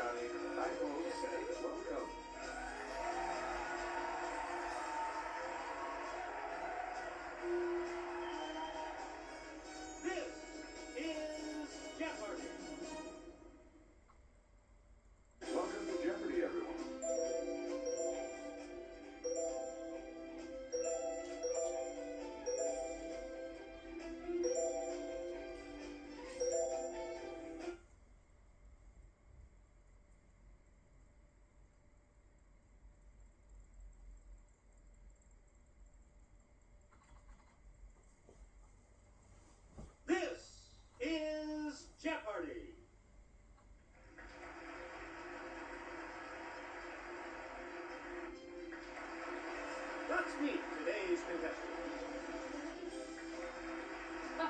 Johnny. Hi, folks, and welcome. This is Jeopardy! Welcome to Jeopardy, everyone. This is Jeopardy! Let's meet today's contestants.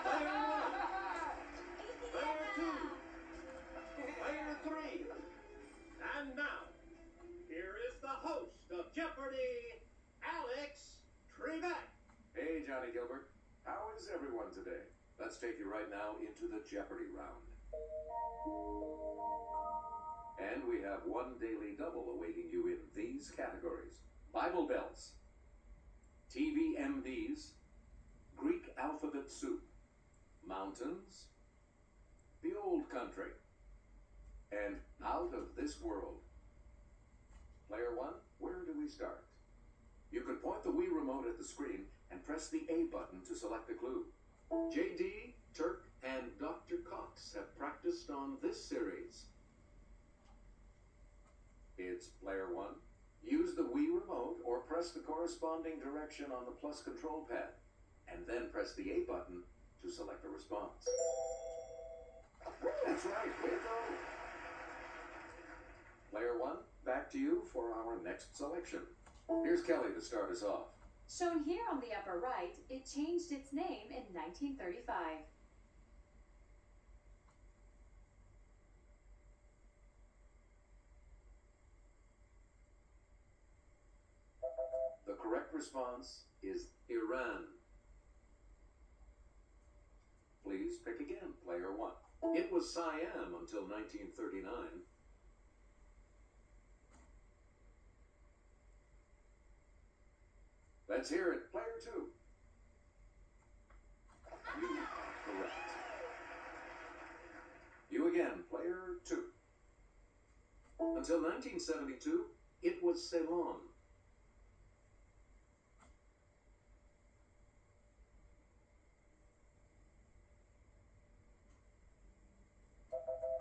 Player 1, Player 2, Player 3. And now, here is the host of Jeopardy, Alex Trebek. Hey, Johnny Gilbert. How is everyone today? Let's take you right now into the Jeopardy round. And we have one daily double awaiting you in these categories: Bible bells, TV MDs, Greek alphabet soup, mountains, the old country, and out of this world. Player 1, where do we start? You can point the Wii remote at the screen and press the A button to select a clue. JD, Turk, and Dr. Cox have practiced on this series. It's Player 1. Use the Wii remote or press the corresponding direction on the plus control pad, and then press the A button to select a response. That's right, way to go! Player 1, back to you for our next selection. Here's Kelly to start us off. Shown here on the upper right, it changed its name in 1935. The correct response is Iran. Please pick again, Player 1. It was Siam until 1939. Let's hear it, Player 2. You are correct. You again, Player 2. Until 1972, it was Ceylon.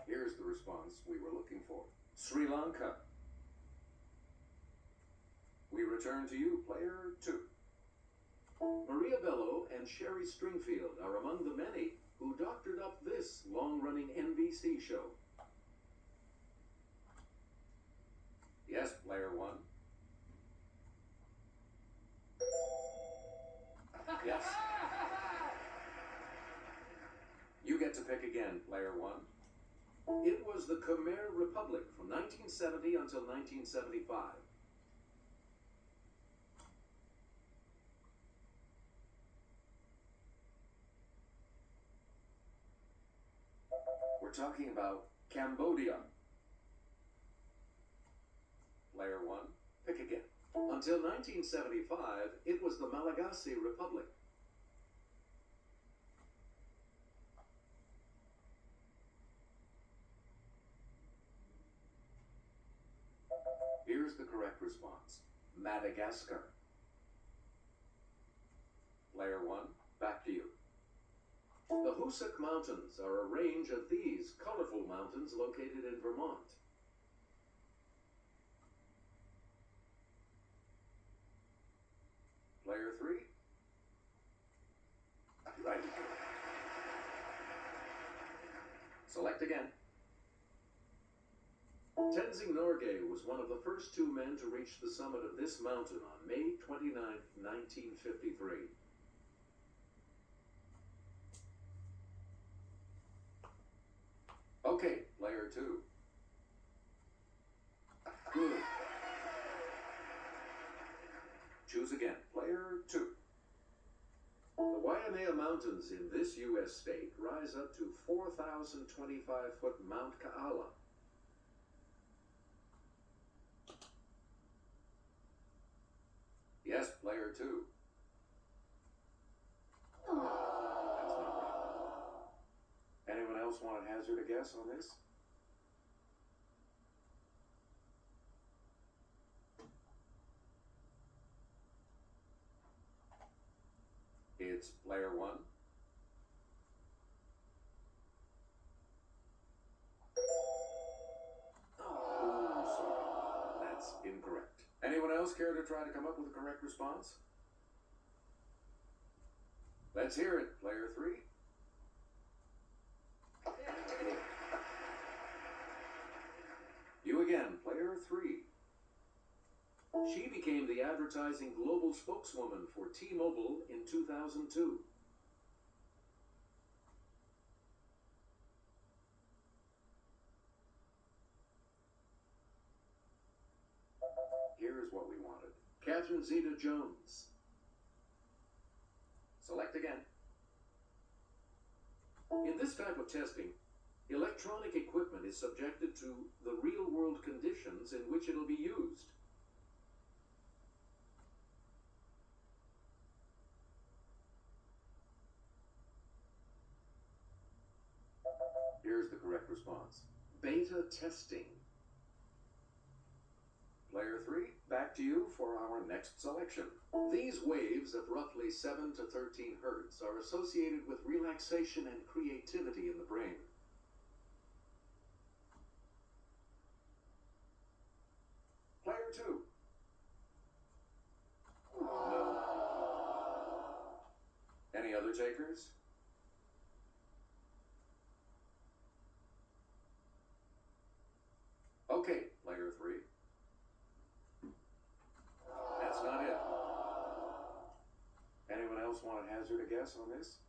Here's the response we were looking for: Sri Lanka. We return to you, Player 2. Maria Bello and Sherry Stringfield are among the many who doctored up this long-running NBC show. Yes, Player 1. Yes. You get to pick again, Player 1. It was the Khmer Republic from 1970 until 1975. We're talking about Cambodia. Player 1, pick again. Until 1975, it was the Malagasy Republic. Here's the correct response: Madagascar. Player 1, back to you. The Hoosick Mountains are a range of these colorful mountains located in Vermont. Player 3. Right. Select again. Tenzing Norgay was one of the first two men to reach the summit of this mountain on May 29, 1953. Okay, Player 2. Good. Choose again, Player 2. The Waimea Mountains in this U.S. state rise up to 4,025-foot Mount Kaala. Yes, player 2. That's not right. Anyone else want to hazard a guess on this? It's player 1. Oh, sorry. That's incorrect. Anyone else care to try to come up with a correct response? Let's hear it, player 3. You again, player 3. She became the advertising global spokeswoman for T-Mobile in 2002. Here's what we wanted. Catherine Zeta-Jones. Select again. In this type of testing, electronic equipment is subjected to the real-world conditions in which it'll be used. Here's the correct response. Beta testing. Player 3, back to you for our next selection. These waves of roughly 7 to 13 hertz are associated with relaxation and creativity in the brain. Player 2. No. Any other takers? Okay, player 3. That's not it. Anyone else want to hazard a guess on this?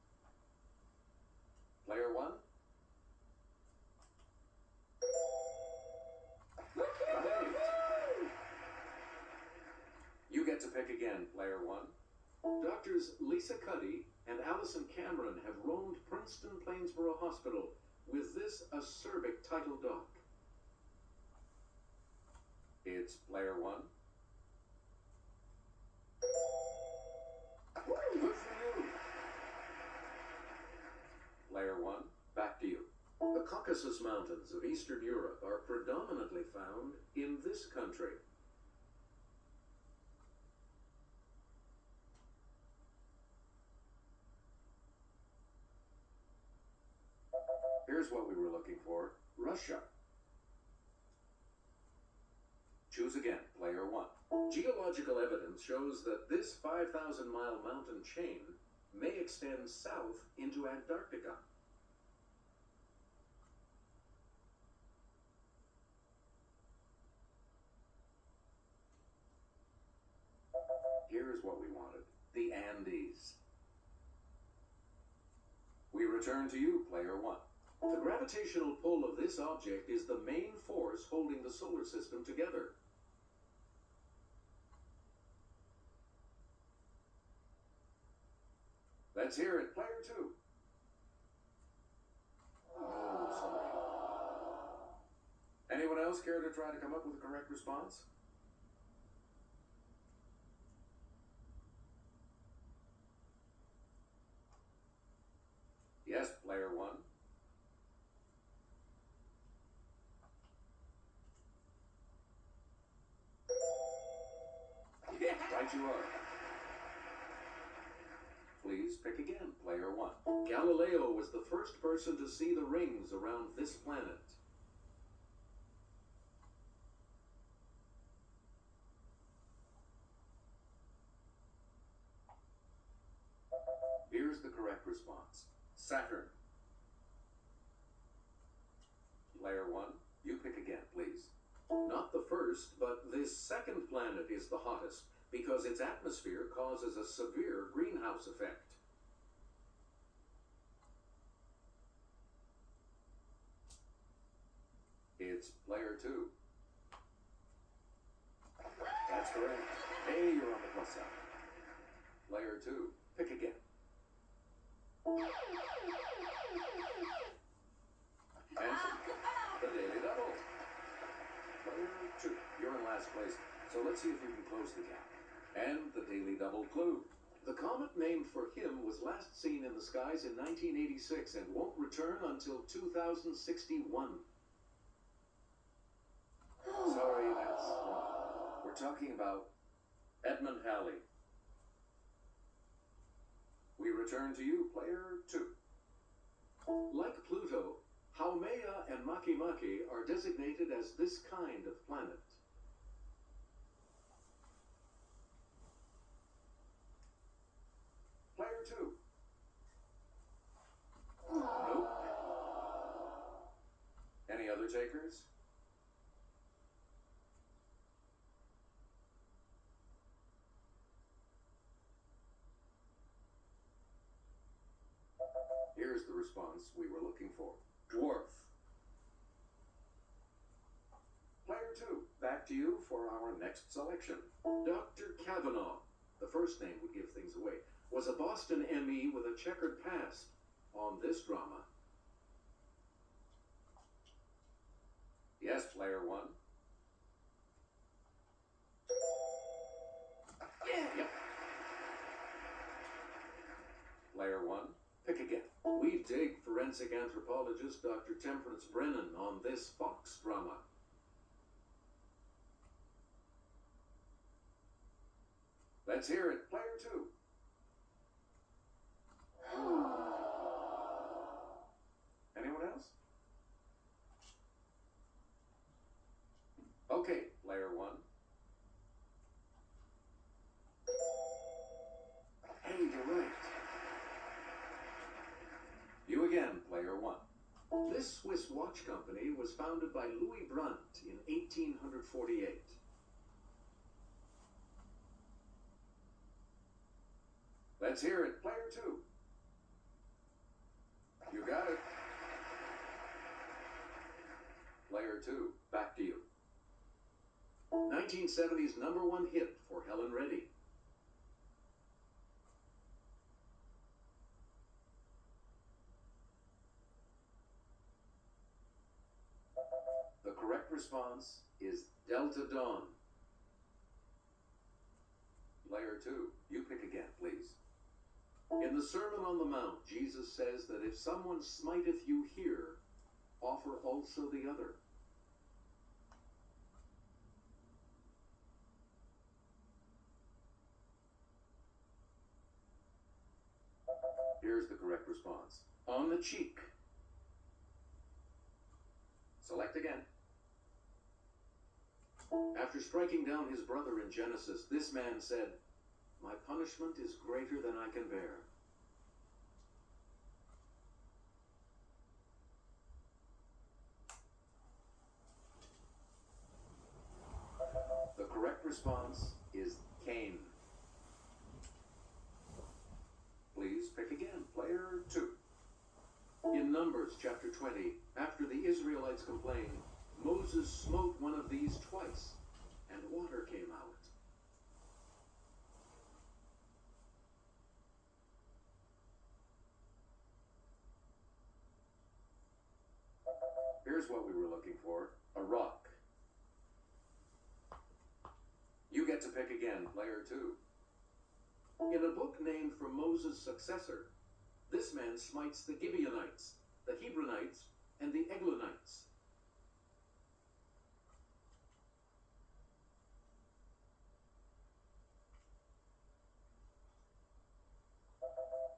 Player 1? Right. You get to pick again, player 1. Doctors Lisa Cuddy and Allison Cameron have roamed Princeton Plainsboro Hospital with this acerbic title dog. It's player 1. Good for you. Player 1, back to you. The Caucasus Mountains of Eastern Europe are predominantly found in this country. Here's what we were looking for. Russia. Choose again, player 1. Geological evidence shows that this 5,000-mile mountain chain may extend south into Antarctica. Here's what we wanted. The Andes. We return to you, player 1. The gravitational pull of this object is the main force holding the solar system together. Let's hear it, player 2. Oh, sorry. Anyone else care to try to come up with a correct response? Yes, player 1. Right you are. Please pick again, player 1. Galileo was the first person to see the rings around this planet. Here's the correct response. Saturn. Player 1, you pick again, please. Not the first, but this second planet is the hottest because its atmosphere causes a severe greenhouse effect. It's player 2. That's correct. Hey, you're on the plus side. Player 2, pick again. Answer. The Daily Double. Player 2, you're in last place, so let's see if you can close the gap. And the Daily Double clue. The comet named for him was last seen in the skies in 1986 and won't return until 2061. Sorry, that's wrong. We're talking about Edmund Halley. We return to you, player 2. Like Pluto, Haumea and Makemake are designated as this kind of planet. Player 2. Nope. Any other takers? Here's the response we were looking for. Dwarf. Player 2, back to you for our next selection. Dr. Kavanaugh, the first name would give things away, was a Boston ME with a checkered past on this drama. Yes, player 1. Yeah. Yep. Player 1, pick again. We dig forensic anthropologist Dr. Temperance Brennan on this Fox drama. Let's hear it, player 2. Anyone else? Okay, player 1. Hey, you're right. You again, player 1. This Swiss watch company was founded by Louis Brandt in 1848. Let's hear it, player 2. You got it. Player 2, back to you. 1970s #1 hit for Helen Reddy. The correct response is Delta Dawn. Player 2, you pick again, please. In the Sermon on the Mount, Jesus says that if someone smiteth you here, offer also the other. Here's the correct response. On the cheek. Select again. After striking down his brother in Genesis, this man said, "My punishment is greater than I can bear." The correct response is Cain. Please pick again, player 2. In Numbers chapter 20, after the Israelites complained, Moses smote one of these twice, and water came out. Here's what we were looking for, a rock. You get to pick again, player 2. In a book named for Moses' successor, this man smites the Gibeonites, the Hebronites, and the Eglonites.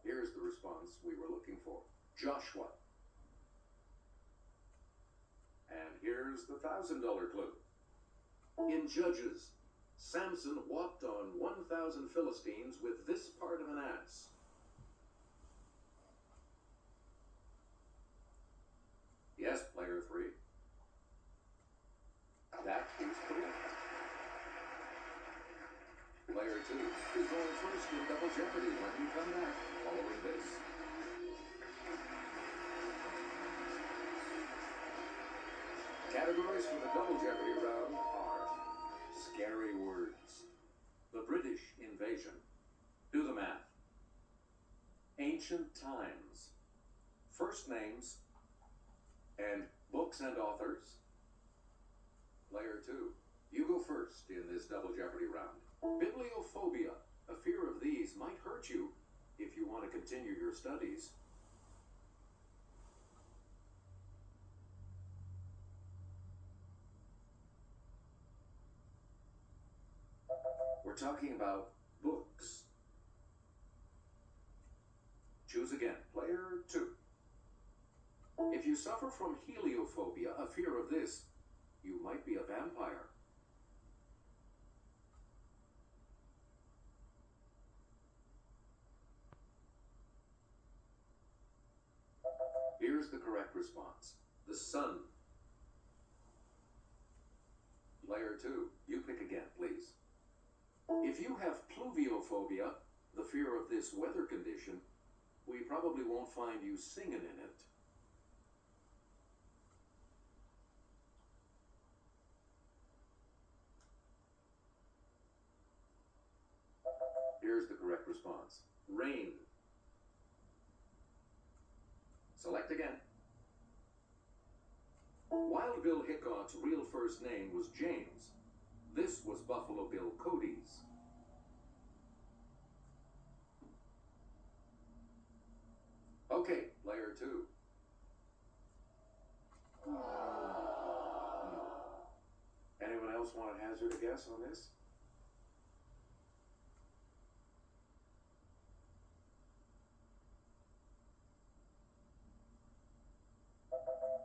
Here's the response we were looking for, Joshua. And here's the $1,000 clue. In Judges, Samson walked on 1,000 Philistines with this part of an ass. Yes, player 3. That is correct. Player 2 is going first in Double Jeopardy when we come back, following this. Categories for the Double Jeopardy round are scary words, the British invasion, do the math, ancient times, first names, and books and authors. Player 2, you go first in this Double Jeopardy round. Bibliophobia. A fear of these might hurt you if you want to continue your studies. We're talking about books. Choose again. Player 2. If you suffer from heliophobia, a fear of this, you might be a vampire. Here's the correct response. The sun. Player 2, you pick again, please. If you have pluviophobia, the fear of this weather condition, we probably won't find you singing in it. Here's the correct response. Rain. Select again. Wild Bill Hickox's real first name was James. This was Buffalo Bill Cody's. Okay, player 2. Anyone else want to hazard a guess on this?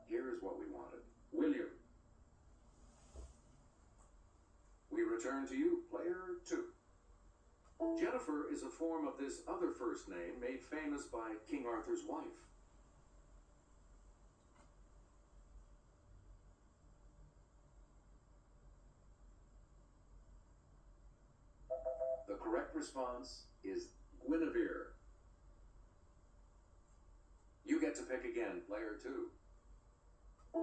Here's what we wanted. William. We return to you, player 2. Jennifer is a form of this other first name made famous by King Arthur's wife. The correct response is Guinevere. You get to pick again, player 2.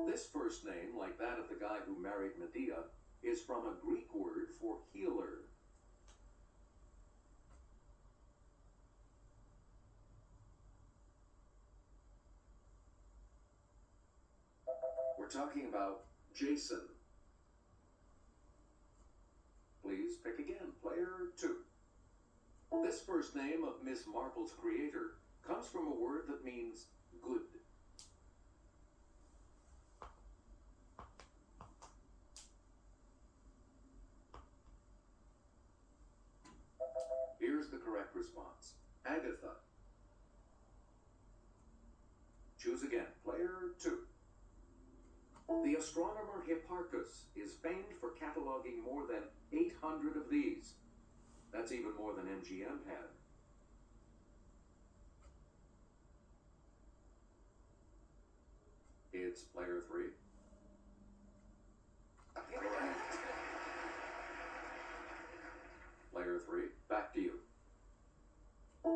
This first name, like that of the guy who married Medea, is from a Greek word for healer. We're talking about Jason. Please pick again, player 2. This first name of Miss Marple's creator comes from a word that means good. Here's the correct response. Agatha. Choose again, player 2. The astronomer Hipparchus is famed for cataloging more than 800 of these. That's even more than MGM had. It's player 3. Player 3, back to you.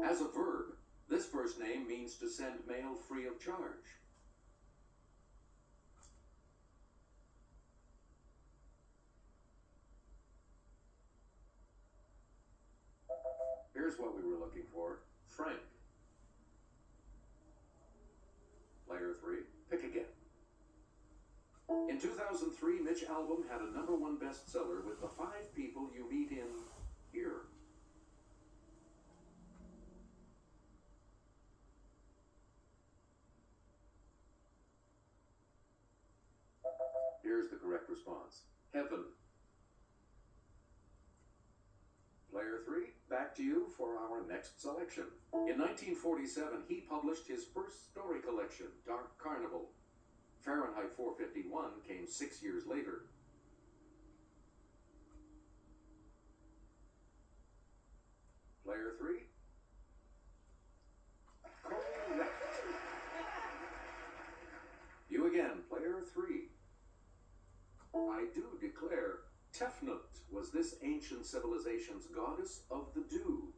As a verb, this first name means to send mail free of charge. Here's what we were looking for. Frank. Player 3, pick again. In 2003, Mitch Albom had a #1 bestseller with the 5 people you meet in here. Here's the correct response. Heaven. Player 3, back to you for our next selection. In 1947, he published his first story collection, Dark Carnival. Fahrenheit 451 came 6 years later. Player 3. Correct. You again, player 3. I do declare, Tefnut was this ancient civilization's goddess of the dew.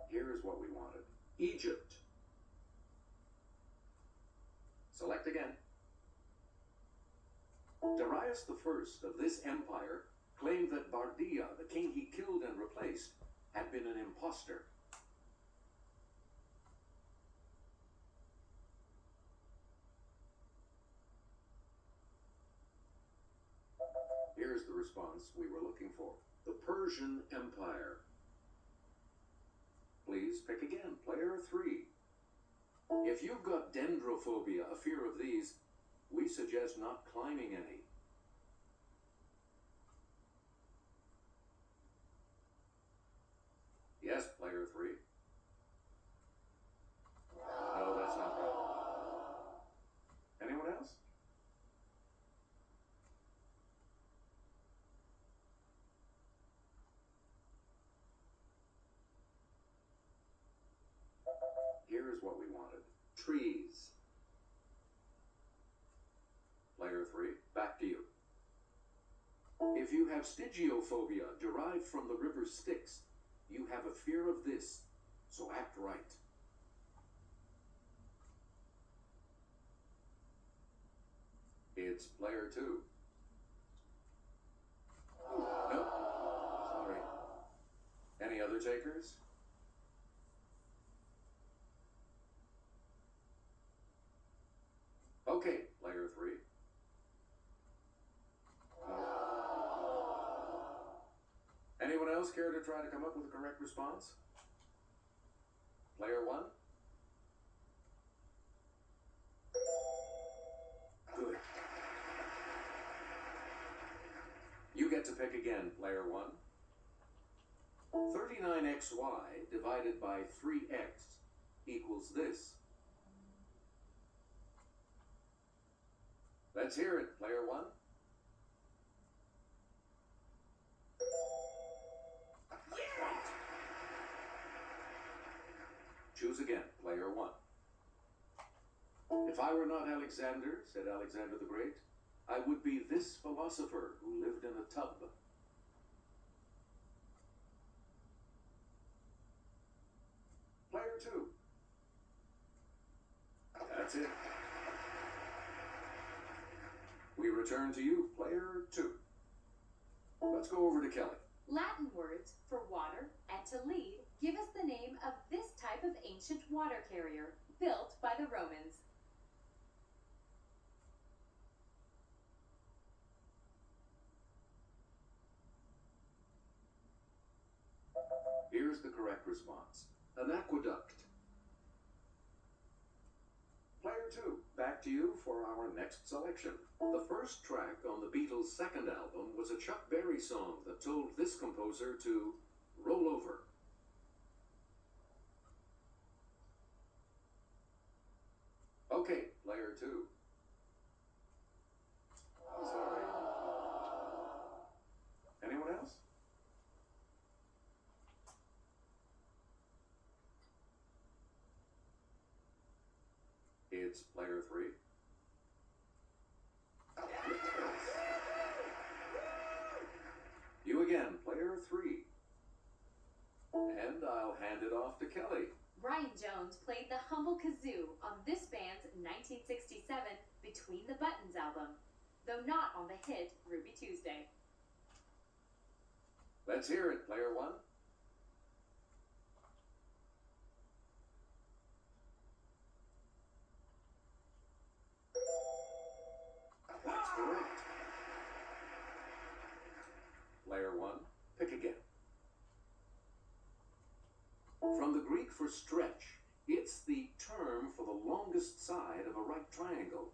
Here's what we wanted. Egypt. Select again. Darius I of this empire claimed that Bardia, the king he killed and replaced, had been an impostor. Here's the response we were looking for. The Persian Empire. Please pick again, player 3. If you've got dendrophobia, a fear of these, we suggest not climbing any. Yes, player 3. No, that's not right. Anyone else? Here's what we wanted. Trees. Player 3, back to you. If you have stygiophobia derived from the river Styx, you have a fear of this, so act right. It's player 2. Nope. Sorry. Any other takers? Okay, player 3. Anyone else care to try to come up with a correct response? Player 1? Good. You get to pick again, player 1. 39xy divided by 3x equals this. Let's hear it, player 1. Right. Choose again, player 1. If I were not Alexander, said Alexander the Great, I would be this philosopher who lived in a tub. Player 2. That's it. We return to you, player 2. Let's go over to Kelly. Latin words for water and to lead give us the name of this type of ancient water carrier built by the Romans. Here's the correct response. An aqueduct. Player 2, back to you for our next selection. The first track on the Beatles' second album was a Chuck Berry song that told this composer to roll over. Okay, player 2. Sorry. Anyone else? It's player 3. You again, player 3. And I'll hand it off to Kelly. Brian Jones played the humble kazoo on this band's 1967 Between the Buttons album, though not on the hit Ruby Tuesday. Let's hear it, player 1. That's correct. Player 1, pick again. From the Greek for stretch, it's the term for the longest side of a right triangle.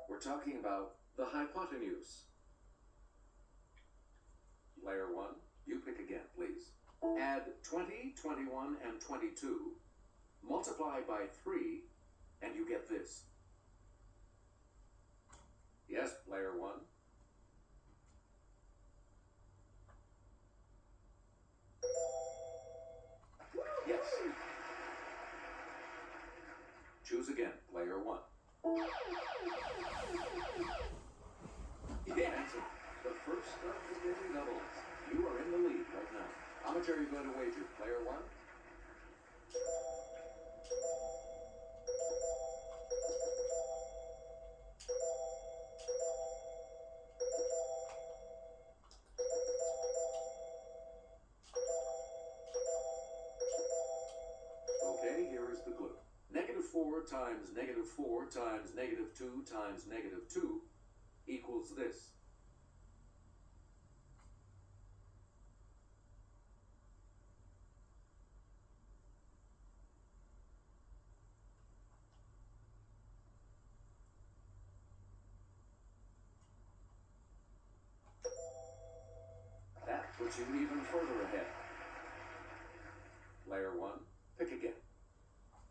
We're talking about the hypotenuse. Player 1, you pick again, please. Add 20, 21, and 22, multiply by 3, and you get this. Yes, player 1. Yes. Choose again, player 1. The answer. The first of the daily doubles. You are in the lead right now. How much are you going to wager, player 1? -4 times -4 times -2 times -2 equals this. That puts you even further ahead. Player 1, pick again.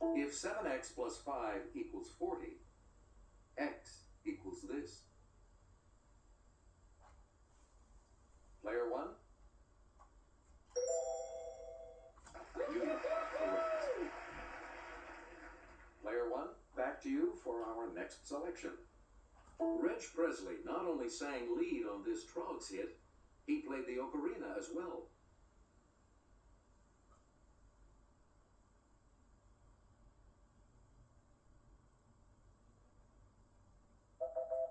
If 7x plus 5 equals 40, x equals this. Player 1? You are correct. Player 1, back to you for our next selection. Reg Presley not only sang lead on this Trogs hit, he played the ocarina as well.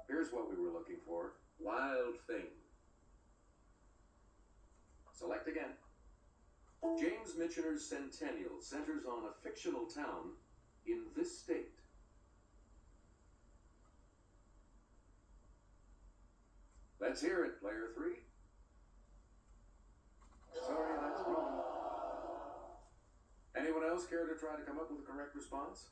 Here's what we were looking for. Wild Thing. Select again. James Michener's Centennial centers on a fictional town in this state. Let's hear it, player 3. Sorry, that's wrong. Anyone else care to try to come up with a correct response?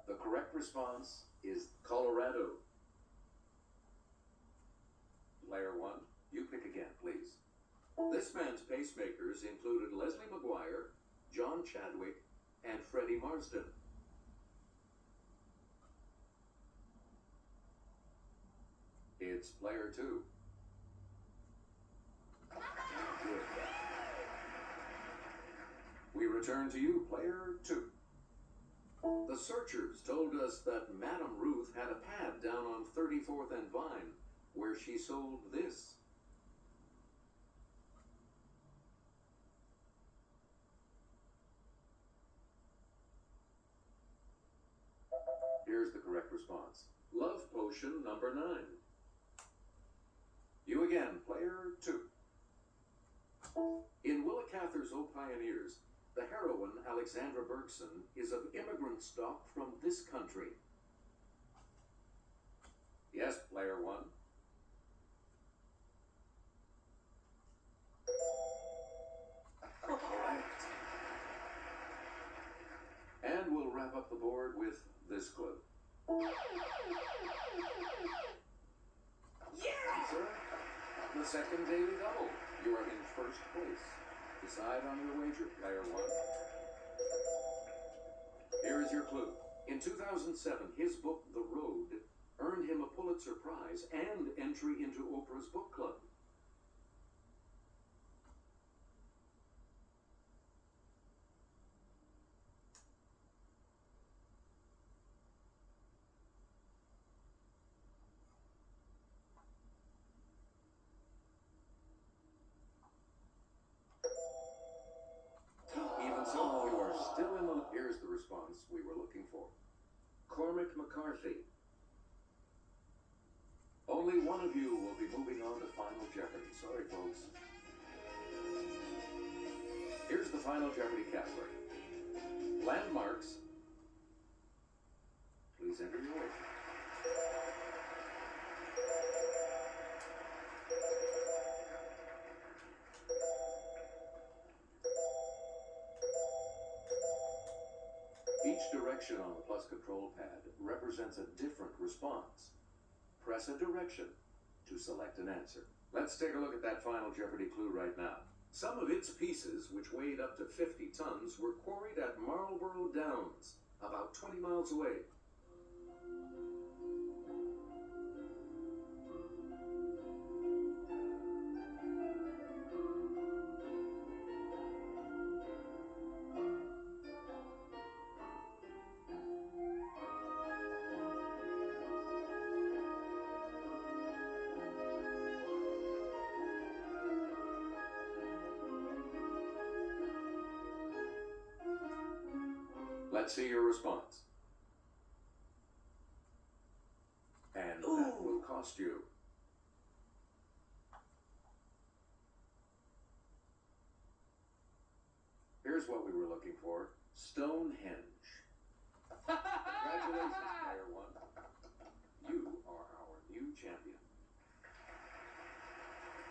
The correct response is Colorado. Player 1, you pick again, please. This band's pacemakers included Leslie McGuire, John Chadwick, and Freddie Marsden. It's player 2. Good. We return to you, player 2. The searchers told us that Madame Ruth had a pad down on 34th and Vine, where she sold this. Here's the correct response. Love Potion number 9. You again, player 2. In Willa Cather's O Pioneers, the heroine, Alexandra Bergson, is of immigrant stock from this country. Yes, player 1. Correct. And we'll wrap up the board with this clue. Yeah! Sir, the second daily double. You are in first place. Decide on your wager, player 1. Here is your clue. In 2007, his book, The Road, earned him a Pulitzer Prize and entry into Oprah's book club. Even so, you are still in the... Here's the response we were looking for. Cormac McCarthy. Only one of you will be moving on to Final Jeopardy. Sorry, folks. Here's the Final Jeopardy category. Landmarks. Please enter your wager. Each direction on the plus control pad represents a different response. Press a direction to select an answer. Let's take a look at that Final Jeopardy clue right now. Some of its pieces, which weighed up to 50 tons, were quarried at Marlborough Downs, about 20 miles away. Let's see your response. And that will cost you Here's what we were looking for. Stonehenge. Congratulations, Player One. You are our new champion.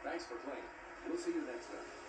Thanks for playing. We'll see you next time.